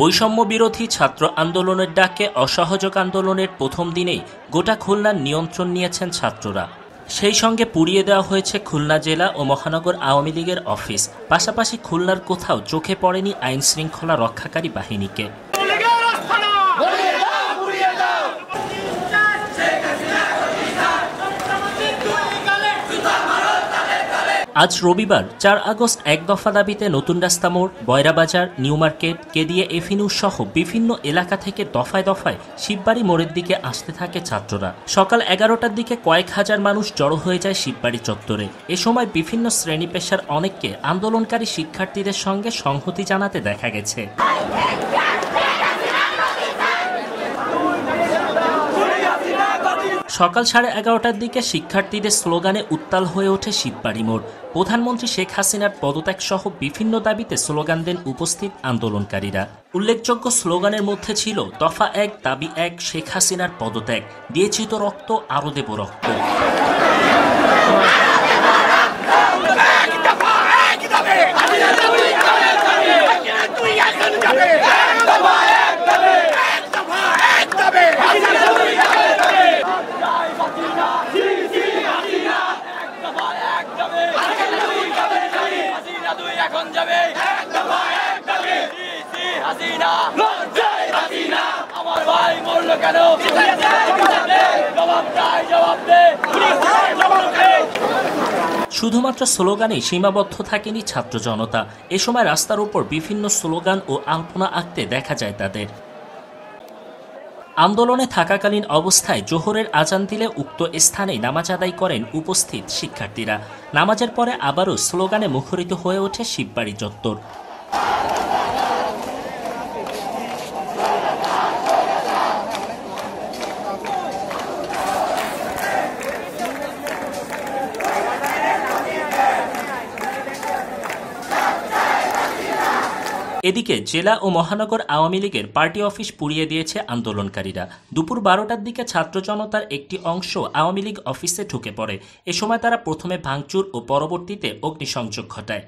বৈষম্য বিরোধী ছাত্র আন্দোলনের ডাকে অসহযোগ আন্দোলনের প্রথম দিনেই গোটা খুলনার নিয়ন্ত্রণ নিয়েছেন ছাত্ররা। সেই সঙ্গে পুড়িয়ে দেওয়া হয়েছে খুলনা জেলা ও মহানগর আওয়ামী লীগের অফিস। পাশাপাশি খুলনার কোথাও চোখে পড়েনি আইন শৃঙ্খলা রক্ষাকারী বাহিনীকে। আজ রবিবার ৪ আগস্ট এক দফা দাবিতে নতুন রাস্তা মোড়, বয়রাবাজার, নিউ মার্কেট, কেদিয়া এভিনিউ সহ বিভিন্ন এলাকা থেকে দফায় দফায় শিববাড়ি মোড়ের দিকে আসতে থাকে ছাত্ররা। সকাল ১১টার দিকে কয়েক হাজার মানুষ জড়ো হয়ে যায় শিববাড়ি চত্বরে। এ সময় বিভিন্ন শ্রেণী পেশার অনেককে আন্দোলনকারী শিক্ষার্থীদের সঙ্গে সংহতি জানাতে দেখা গেছে। সকাল 11:30টার দিকে শিক্ষার্থীদের স্লোগানে উত্তাল হয়ে ওঠে শিববাড়ি মোড়। প্রধানমন্ত্রী শেখ হাসিনার পদত্যাগ সহ বিভিন্ন দাবিতে স্লোগান দেন উপস্থিত আন্দোলনকারীরা। উল্লেখযোগ্য স্লোগানের মধ্যে ছিল দফা ১, দাবি ১, শেখ হাসিনার পদত্যাগ, দিয়েছি তো রক্ত, আরো দেব রক্ত। শুধুমাত্র স্লোগানেই সীমাবদ্ধ থাকেনি ছাত্র জনতা। এ সময় রাস্তার উপর বিভিন্ন স্লোগান ও আলপনা আঁকতে দেখা যায় তাদের। আন্দোলনে থাকাকালীন অবস্থায় জোহরের আজান দিলে উক্ত স্থানে নামাজ আদায় করেন উপস্থিত শিক্ষার্থীরা। নামাজের পরে আবারও স্লোগানে মুখরিত হয়ে ওঠে শিববাড়ি চত্বর। এদিকে জেলা ও মহানগর আওয়ামী লীগের পার্টি অফিস পুড়িয়ে দিয়েছে আন্দোলনকারীরা। দুপুর 12টার দিকে ছাত্র জনতার একটি অংশ আওয়ামী লীগ অফিসে ঢুকে পড়ে। এ সময় তারা প্রথমে ভাঙচুর ও পরবর্তীতে অগ্নিসংযোগ ঘটায়।